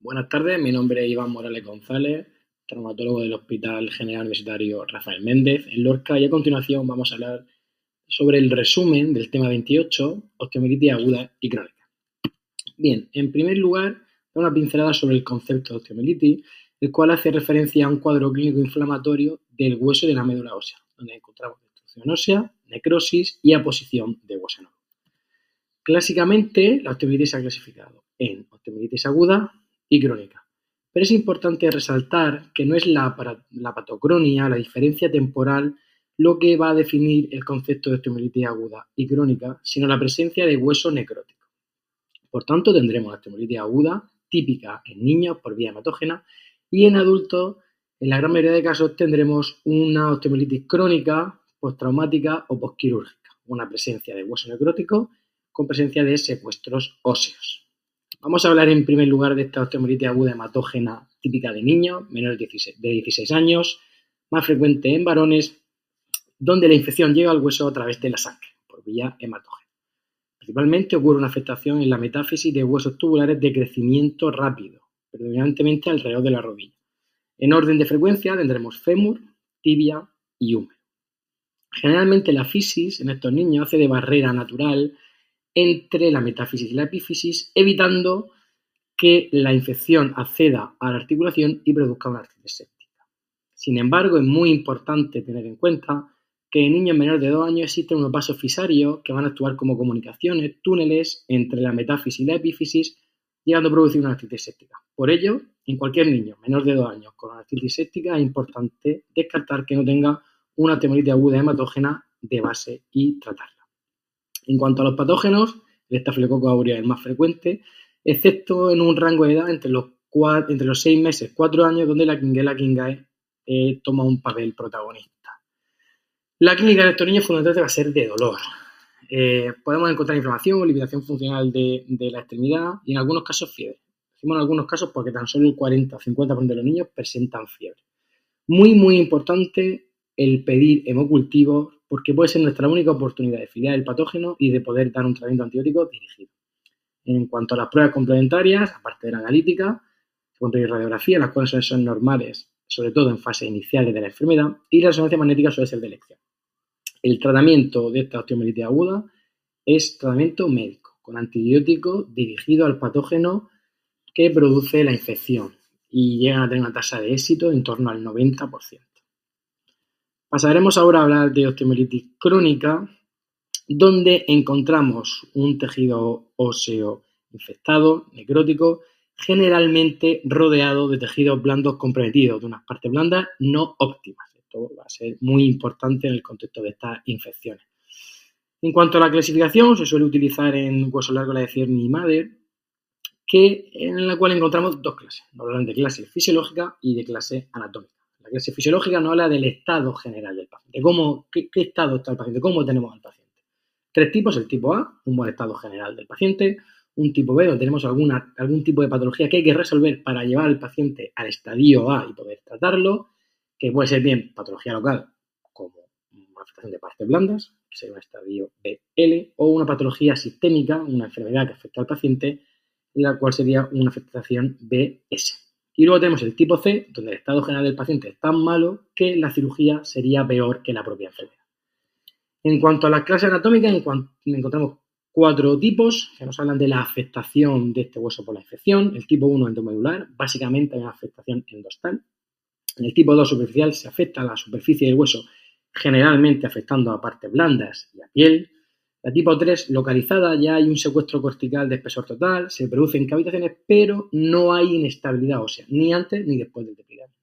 Buenas tardes, mi nombre es Iván Morales González, traumatólogo del Hospital General Universitario Rafael Méndez en Lorca, y a continuación vamos a hablar sobre el resumen del tema 28, osteomielitis aguda y crónica. Bien, en primer lugar, una pincelada sobre el concepto de osteomielitis, el cual hace referencia a un cuadro clínico inflamatorio del hueso y de la médula ósea, donde encontramos destrucción ósea, necrosis y aposición de hueso nuevo. Clásicamente, la osteomielitis se ha clasificado en osteomielitis aguda y crónica. Pero es importante resaltar que no es la patocronia, la diferencia temporal, lo que va a definir el concepto de osteomielitis aguda y crónica, sino la presencia de hueso necrótico. Por tanto, tendremos la osteomielitis aguda típica en niños por vía hematógena y en adultos, en la gran mayoría de casos, tendremos una osteomielitis crónica, postraumática o postquirúrgica, una presencia de hueso necrótico con presencia de secuestros óseos. Vamos a hablar en primer lugar de esta osteomielitis aguda hematógena típica de niños menores de 16 años, más frecuente en varones, donde la infección llega al hueso a través de la sangre, por vía hematógena. Principalmente ocurre una afectación en la metáfisis de huesos tubulares de crecimiento rápido, predominantemente alrededor de la rodilla. En orden de frecuencia tendremos fémur, tibia y húmero. Generalmente la fisis en estos niños hace de barrera natural entre la metáfisis y la epífisis, evitando que la infección acceda a la articulación y produzca una artritis séptica. Sin embargo, es muy importante tener en cuenta que en niños menores de 2 años existen unos vasos fisarios que van a actuar como comunicaciones, túneles entre la metáfisis y la epífisis, llegando a producir una artritis séptica. Por ello, en cualquier niño menor de 2 años con una artritis séptica es importante descartar que no tenga una osteomielitis aguda hematógena de base y tratarla. En cuanto a los patógenos, el estafilococo aureus es el más frecuente, excepto en un rango de edad entre los 6 meses y 4 años, donde la Klebsiella kingae toma un papel protagonista. La clínica de estos niños fundamentalmente va a ser de dolor. Podemos encontrar inflamación o limitación funcional de la extremidad y en algunos casos fiebre. Decimos en algunos casos porque tan solo el 40 o 50% de los niños presentan fiebre. Muy importante el pedir hemocultivos, porque puede ser nuestra única oportunidad de filiar el patógeno y de poder dar un tratamiento antibiótico dirigido. En cuanto a las pruebas complementarias, aparte de la analítica, se pedir radiografía, las cuales son normales, sobre todo en fases iniciales de la enfermedad, y la resonancia magnética suele ser de elección. El tratamiento de esta osteomielitis aguda es tratamiento médico, con antibiótico dirigido al patógeno que produce la infección y llegan a tener una tasa de éxito en torno al 90%. Pasaremos ahora a hablar de osteomielitis crónica, donde encontramos un tejido óseo infectado, necrótico, generalmente rodeado de tejidos blandos comprometidos, de unas partes blandas no óptimas. Esto va a ser muy importante en el contexto de estas infecciones. En cuanto a la clasificación, se suele utilizar en hueso largo la de Cierney y Mader, en la cual encontramos dos clases. Nos hablan de clase fisiológica y de clase anatómica. La clase fisiológica nos habla del estado general del paciente, qué estado está el paciente, cómo tenemos al paciente. 3 tipos: el tipo A, un buen estado general del paciente; un tipo B, donde tenemos algún tipo de patología que hay que resolver para llevar al paciente al estadio A y poder tratarlo, que puede ser bien patología local, como una afectación de partes blandas, que sería un estadio BL, o una patología sistémica, una enfermedad que afecta al paciente, la cual sería una afectación BS. Y luego tenemos el tipo C, donde el estado general del paciente es tan malo que la cirugía sería peor que la propia enfermedad. En cuanto a las clases anatómicas, encontramos 4 tipos que nos hablan de la afectación de este hueso por la infección. El tipo 1, endomedular, básicamente hay una afectación endostal. En el tipo 2, superficial, se afecta a la superficie del hueso, generalmente afectando a partes blandas y a piel. La tipo 3, localizada, ya hay un secuestro cortical de espesor total, se produce en cavitaciones, pero no hay inestabilidad ósea, ni antes ni después del depilamiento.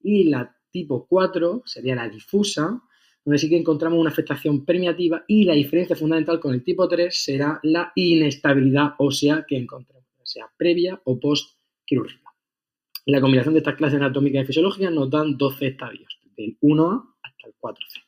Y la tipo 4 sería la difusa, donde sí que encontramos una afectación permeativa, y la diferencia fundamental con el tipo 3 será la inestabilidad ósea que encontramos, sea previa o post-quirúrgica. La combinación de estas clases anatómicas y fisiológicas nos dan 12 estadios, del 1A hasta el 4C.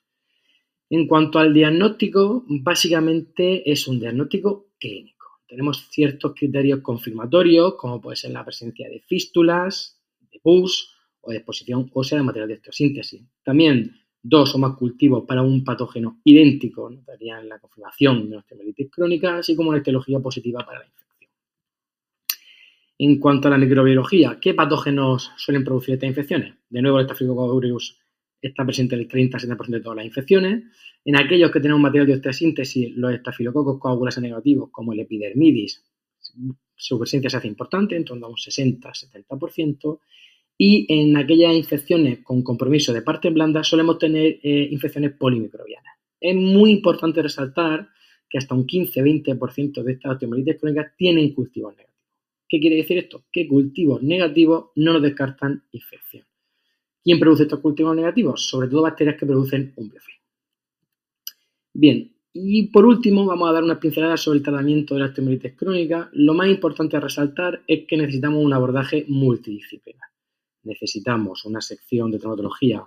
En cuanto al diagnóstico, básicamente es un diagnóstico clínico. Tenemos ciertos criterios confirmatorios, como puede ser la presencia de fístulas, de pus o de exposición ósea de material de osteosíntesis. También 2 o más cultivos para un patógeno idéntico nos darían la confirmación de una osteomielitis crónica, así como una etiología positiva para la infección. En cuanto a la microbiología, ¿qué patógenos suelen producir estas infecciones? De nuevo, el Staphylococcus aureus está presente en el 30-70% de todas las infecciones. En aquellos que tenemos material de osteosíntesis, los estafilococos coagulase negativos, como el epidermidis, su presencia se hace importante, en torno a un 60-70%. Y en aquellas infecciones con compromiso de partes blandas solemos tener infecciones polimicrobianas. Es muy importante resaltar que hasta un 15-20% de estas osteomelitis crónicas tienen cultivos negativos. ¿Qué quiere decir esto? Que cultivos negativos no nos descartan infección. ¿Quién produce estos cultivos negativos? Sobre todo bacterias que producen un biofilm. Bien, y por último vamos a dar unas pinceladas sobre el tratamiento de la osteomelitis crónica. Lo más importante a resaltar es que necesitamos un abordaje multidisciplinar. Necesitamos una sección de traumatología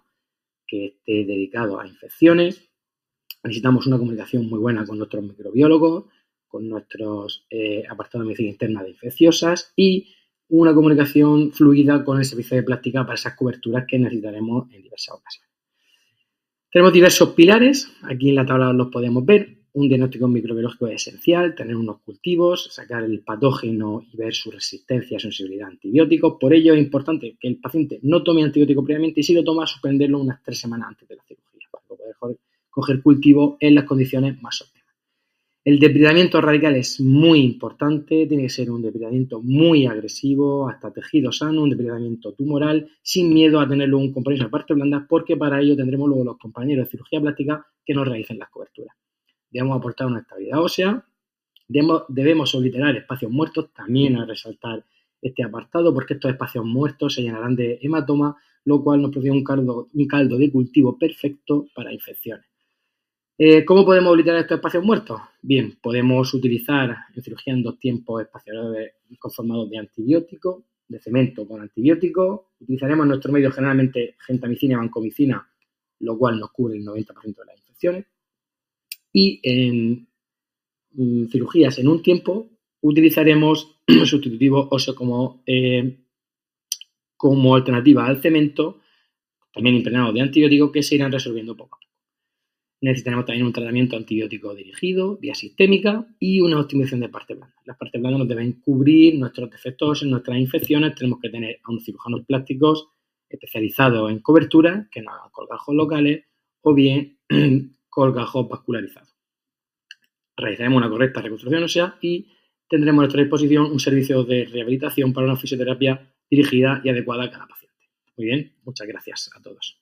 que esté dedicado a infecciones. Necesitamos una comunicación muy buena con nuestros microbiólogos, con nuestros apartados de medicina interna de infecciosas y una comunicación fluida con el servicio de plástica para esas coberturas que necesitaremos en diversas ocasiones. Tenemos diversos pilares, aquí en la tabla los podemos ver. Un diagnóstico microbiológico es esencial, tener unos cultivos, sacar el patógeno y ver su resistencia, sensibilidad a antibióticos. Por ello es importante que el paciente no tome antibiótico previamente y si lo toma, suspenderlo unas 3 semanas antes de la cirugía para poder coger cultivo en las condiciones más óptimas. El depredamiento radical es muy importante, tiene que ser un depredamiento muy agresivo, hasta tejido sano, un depredamiento tumoral, sin miedo a tenerlo un compromiso de parte blanda, porque para ello tendremos luego los compañeros de cirugía plástica que nos realicen las coberturas. Debemos aportar una estabilidad ósea, debemos obliterar espacios muertos, también a resaltar este apartado, porque estos espacios muertos se llenarán de hematoma, lo cual nos produce un caldo de cultivo perfecto para infecciones. ¿Cómo podemos obliterar estos espacios muertos? Bien, podemos utilizar en cirugía en 2 tiempos espaciadores conformados de antibiótico, de cemento con antibiótico. Utilizaremos nuestro medio generalmente gentamicina y vancomicina, lo cual nos cubre el 90% de las infecciones. Y en cirugías en un tiempo utilizaremos sustitutivo óseo como alternativa al cemento, también impregnado de antibiótico, que se irán resolviendo poco a poco. Necesitaremos también un tratamiento antibiótico dirigido, vía sistémica y una optimización de partes blandas. Las partes blandas nos deben cubrir nuestros defectos, nuestras infecciones. Tenemos que tener a unos cirujanos plásticos especializados en cobertura, que nos hagan colgajos locales o bien colgajos vascularizados. Realizaremos una correcta reconstrucción ósea y tendremos a nuestra disposición un servicio de rehabilitación para una fisioterapia dirigida y adecuada a cada paciente. Muy bien, muchas gracias a todos.